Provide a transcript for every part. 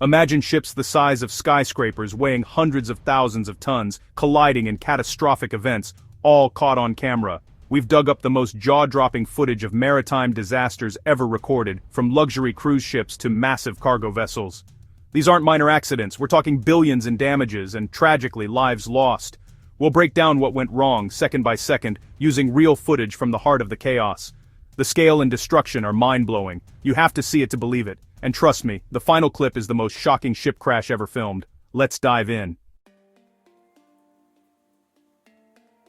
Imagine ships the size of skyscrapers weighing hundreds of thousands of tons, colliding in catastrophic events, all caught on camera. We've dug up the most jaw-dropping footage of maritime disasters ever recorded, from luxury cruise ships to massive cargo vessels. These aren't minor accidents, we're talking billions in damages and, tragically, lives lost. We'll break down what went wrong, second by second, using real footage from the heart of the chaos. The scale and destruction are mind-blowing. You have to see it to believe it. And trust me, the final clip is the most shocking ship crash ever filmed. Let's dive in.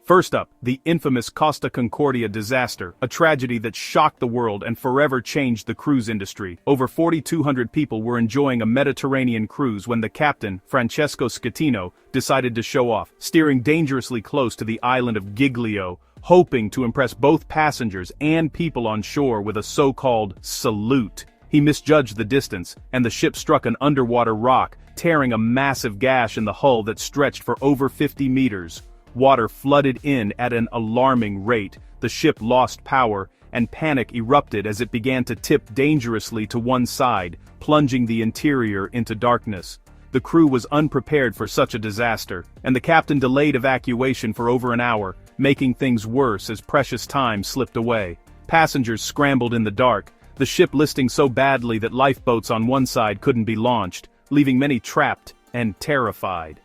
First up, the infamous Costa Concordia disaster, a tragedy that shocked the world and forever changed the cruise industry. Over 4,200 people were enjoying a Mediterranean cruise when the captain, Francesco Schettino, decided to show off, steering dangerously close to the island of Giglio, hoping to impress both passengers and people on shore with a so-called salute. He misjudged the distance, and the ship struck an underwater rock, tearing a massive gash in the hull that stretched for over 50 meters. Water flooded in at an alarming rate, the ship lost power, and panic erupted as it began to tip dangerously to one side, plunging the interior into darkness. The crew was unprepared for such a disaster, and the captain delayed evacuation for over an hour, making things worse as precious time slipped away. Passengers scrambled in the dark, the ship listing so badly that lifeboats on one side couldn't be launched, leaving many trapped and terrified.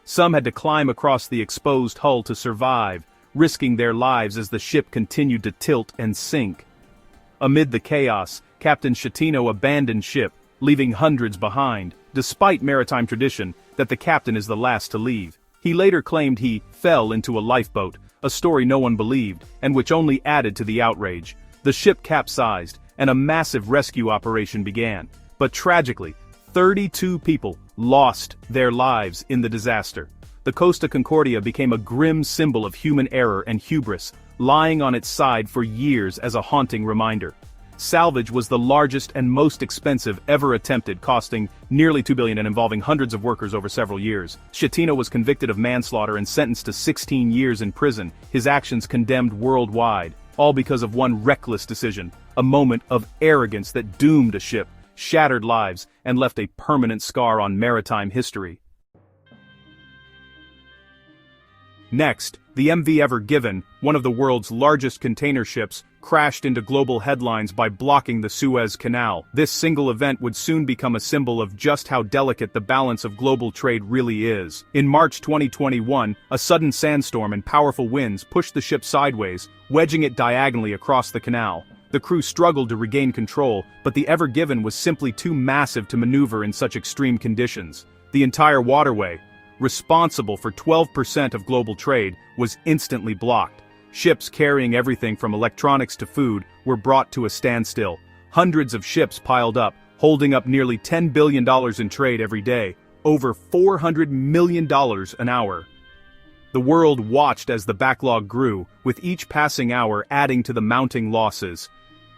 Some had to climb across the exposed hull to survive, risking their lives as the ship continued to tilt and sink. Amid the chaos, Captain Schettino abandoned ship, leaving hundreds behind, despite maritime tradition that the captain is the last to leave. He later claimed he fell into a lifeboat, a story no one believed, and which only added to the outrage. The ship capsized, and a massive rescue operation began. But tragically, 32 people lost their lives in the disaster. The Costa Concordia became a grim symbol of human error and hubris, lying on its side for years as a haunting reminder. Salvage was the largest and most expensive ever attempted, costing nearly $2 billion and involving hundreds of workers over several years. Schettino was convicted of manslaughter and sentenced to 16 years in prison, his actions condemned worldwide, all because of one reckless decision, a moment of arrogance that doomed a ship, shattered lives, and left a permanent scar on maritime history. Next, the MV Ever Given, one of the world's largest container ships, crashed into global headlines by blocking the Suez Canal. This single event would soon become a symbol of just how delicate the balance of global trade really is. In March 2021, a sudden sandstorm and powerful winds pushed the ship sideways, wedging it diagonally across the canal. The crew struggled to regain control, but the Ever Given was simply too massive to maneuver in such extreme conditions. The entire waterway, responsible for 12% of global trade, was instantly blocked. Ships carrying everything from electronics to food were brought to a standstill. Hundreds of ships piled up, holding up nearly $10 billion in trade every day, over $400 million an hour. The world watched as the backlog grew, with each passing hour adding to the mounting losses.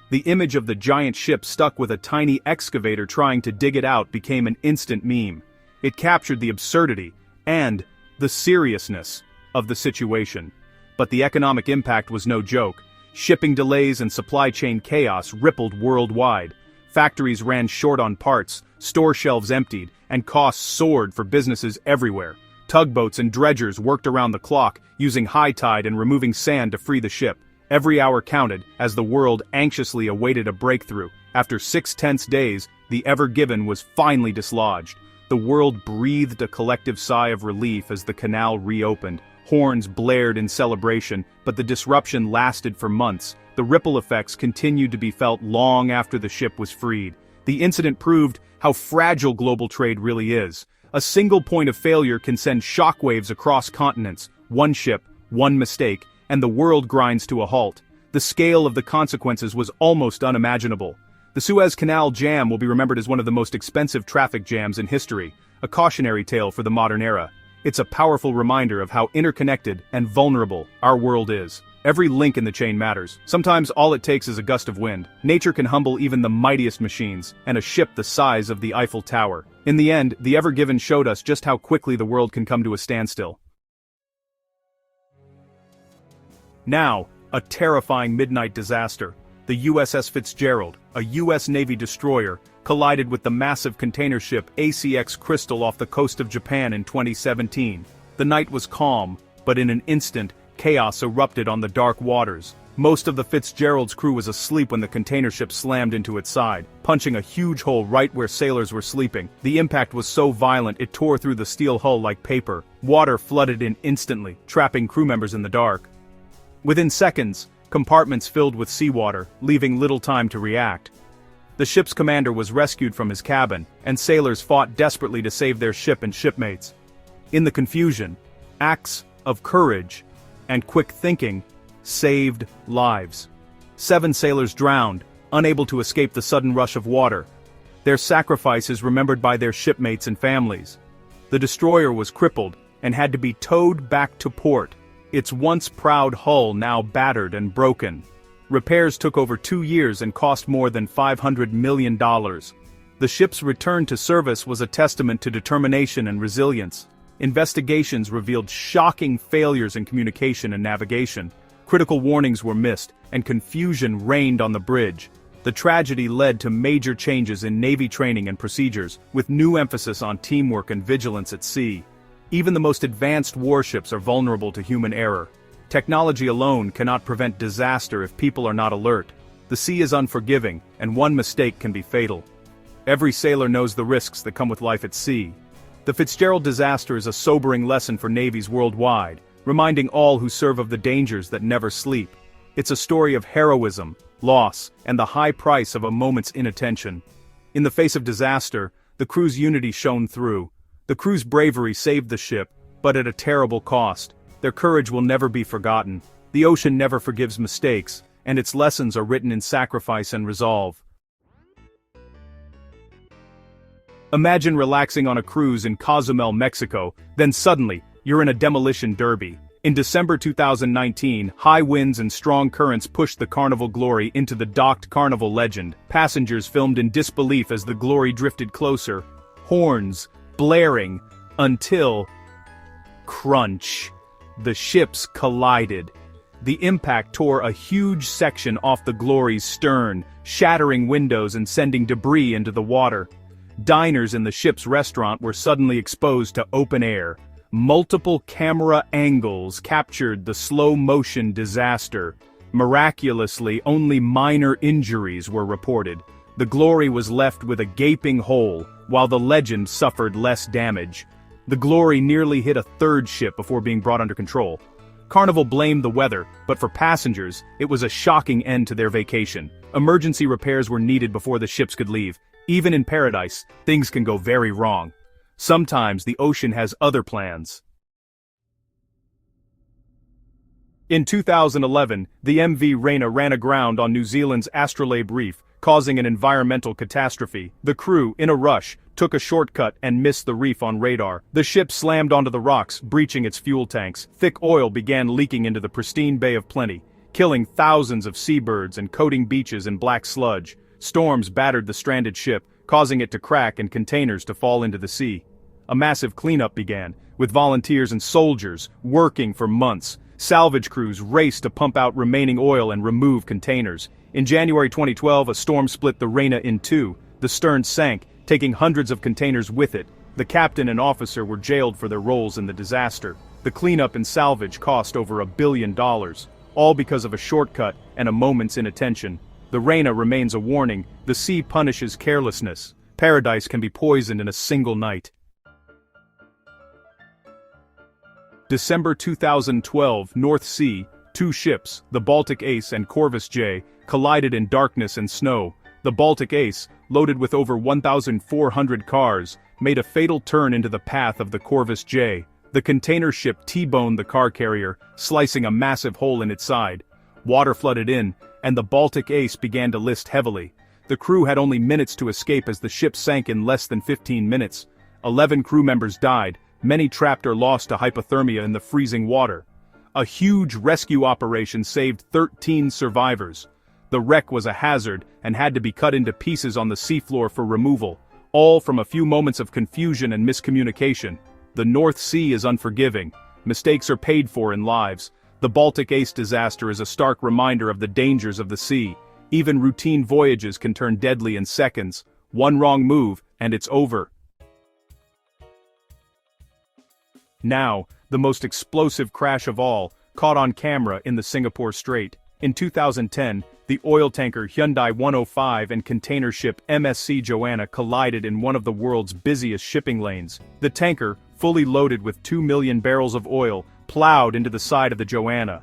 The image of the giant ship stuck with a tiny excavator trying to dig it out became an instant meme. It captured the absurdity and the seriousness of the situation. But the economic impact was no joke. Shipping delays and supply chain chaos rippled worldwide. Factories ran short on parts, store shelves emptied, and costs soared for businesses everywhere. Tugboats and dredgers worked around the clock, using high tide and removing sand to free the ship. Every hour counted, as the world anxiously awaited a breakthrough. After 6 tense days, the Ever Given was finally dislodged. The world breathed a collective sigh of relief as the canal reopened. Horns blared in celebration, but the disruption lasted for months. The ripple effects continued to be felt long after the ship was freed. The incident proved how fragile global trade really is. A single point of failure can send shockwaves across continents. One ship, one mistake, and the world grinds to a halt. The scale of the consequences was almost unimaginable. The Suez Canal jam will be remembered as one of the most expensive traffic jams in history, a cautionary tale for the modern era. It's a powerful reminder of how interconnected and vulnerable our world is. Every link in the chain matters. Sometimes all it takes is a gust of wind. Nature can humble even the mightiest machines, and a ship the size of the Eiffel Tower. In the end, the Ever Given showed us just how quickly the world can come to a standstill. Now, a terrifying midnight disaster. The USS Fitzgerald, a U.S. Navy destroyer, collided with the massive container ship ACX Crystal off the coast of Japan in 2017. The night was calm, but in an instant, chaos erupted on the dark waters. Most of the Fitzgerald's crew was asleep when the container ship slammed into its side, punching a huge hole right where sailors were sleeping. The impact was so violent it tore through the steel hull like paper. Water flooded in instantly, trapping crew members in the dark. Within seconds, compartments filled with seawater, leaving little time to react. The ship's commander was rescued from his cabin, and sailors fought desperately to save their ship and shipmates. In the confusion, acts of courage and quick thinking saved lives. 7 sailors drowned, unable to escape the sudden rush of water. Their sacrifice is remembered by their shipmates and families. The destroyer was crippled and had to be towed back to port, its once proud hull now battered and broken. Repairs took over 2 years and cost more than $500 million. The ship's return to service was a testament to determination and resilience. Investigations revealed shocking failures in communication and navigation. Critical warnings were missed, and confusion reigned on the bridge. The tragedy led to major changes in Navy training and procedures, with new emphasis on teamwork and vigilance at sea. Even the most advanced warships are vulnerable to human error. Technology alone cannot prevent disaster if people are not alert. The sea is unforgiving, and one mistake can be fatal. Every sailor knows the risks that come with life at sea. The Fitzgerald disaster is a sobering lesson for navies worldwide, reminding all who serve of the dangers that never sleep. It's a story of heroism, loss, and the high price of a moment's inattention. In the face of disaster, the crew's unity shone through. The crew's bravery saved the ship, but at a terrible cost. Their courage will never be forgotten. The ocean never forgives mistakes, and its lessons are written in sacrifice and resolve. Imagine relaxing on a cruise in Cozumel, Mexico, then suddenly, you're in a demolition derby. In December 2019, high winds and strong currents pushed the Carnival Glory into the docked Carnival Legend. Passengers filmed in disbelief as the Glory drifted closer, horns blaring, until crunch. The ships collided. The impact tore a huge section off the Glory's stern, shattering windows and sending debris into the water. Diners in the ship's restaurant were suddenly exposed to open air. Multiple camera angles captured the slow-motion disaster. Miraculously, only minor injuries were reported. The Glory was left with a gaping hole, while the Legend suffered less damage. The Glory nearly hit a third ship before being brought under control. Carnival blamed the weather, but for passengers, it was a shocking end to their vacation. Emergency repairs were needed before the ships could leave. Even in paradise, things can go very wrong. Sometimes the ocean has other plans. In 2011, the MV Reyna ran aground on New Zealand's Astrolabe Reef, causing an environmental catastrophe. The crew, in a rush, took a shortcut and missed the reef on radar. The ship slammed onto the rocks, breaching its fuel tanks. Thick oil began leaking into the pristine Bay of Plenty, killing thousands of seabirds and coating beaches in black sludge. Storms battered the stranded ship, causing it to crack and containers to fall into the sea. A massive cleanup began, with volunteers and soldiers working for months. Salvage crews raced to pump out remaining oil and remove containers. In January 2012, a storm split the Reyna in two. The stern sank, taking hundreds of containers with it. The captain and officer were jailed for their roles in the disaster. The cleanup and salvage cost over $1 billion, all because of a shortcut and a moment's inattention. The Reyna remains a warning. The sea punishes carelessness. Paradise can be poisoned in a single night. December 2012, North Sea, 2 ships, the Baltic Ace and Corvus J, collided in darkness and snow. The Baltic Ace, loaded with over 1,400 cars, made a fatal turn into the path of the Corvus J. The container ship T-boned the car carrier, slicing a massive hole in its side. Water flooded in, and the Baltic Ace began to list heavily. The crew had only minutes to escape as the ship sank in less than 15 minutes. 11 crew members died, many trapped or lost to hypothermia in the freezing water. A huge rescue operation saved 13 survivors. The wreck was a hazard and had to be cut into pieces on the seafloor for removal, all from a few moments of confusion and miscommunication. The North Sea is unforgiving. Mistakes are paid for in lives. The Baltic Ace disaster is a stark reminder of the dangers of the sea. Even routine voyages can turn deadly in seconds. One wrong move, and it's over. Now, the most explosive crash of all, caught on camera in the Singapore Strait. In 2010, the oil tanker Hyundai 105 and container ship MSC Joanna collided in one of the world's busiest shipping lanes. The tanker, fully loaded with 2 million barrels of oil, plowed into the side of the Joanna.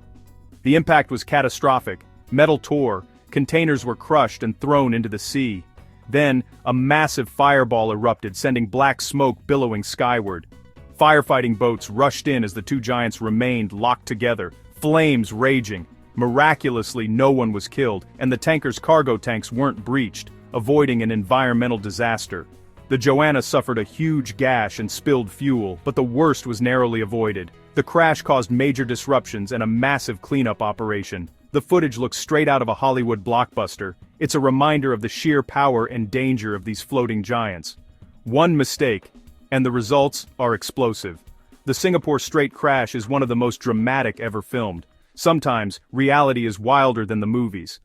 The impact was catastrophic. Metal tore, containers were crushed and thrown into the sea. Then, a massive fireball erupted, sending black smoke billowing skyward. Firefighting boats rushed in as the two giants remained locked together, flames raging. Miraculously, no one was killed, and the tanker's cargo tanks weren't breached, avoiding an environmental disaster. The Joanna suffered a huge gash and spilled fuel, but the worst was narrowly avoided. The crash caused major disruptions and a massive cleanup operation. The footage looks straight out of a Hollywood blockbuster. It's a reminder of the sheer power and danger of these floating giants. One mistake, and the results are explosive. The Singapore Strait crash is one of the most dramatic ever filmed. Sometimes, reality is wilder than the movies.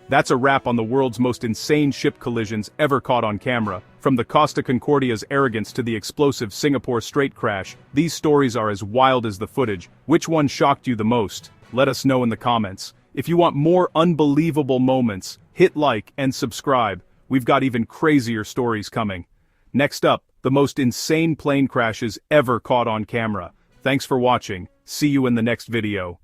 That's a wrap on the world's most insane ship collisions ever caught on camera. From the Costa Concordia's arrogance to the explosive Singapore Strait crash, these stories are as wild as the footage. Which one shocked you the most? Let us know in the comments. If you want more unbelievable moments, hit like and subscribe. We've got even crazier stories coming. Next up, the most insane plane crashes ever caught on camera. Thanks for watching. See you in the next video.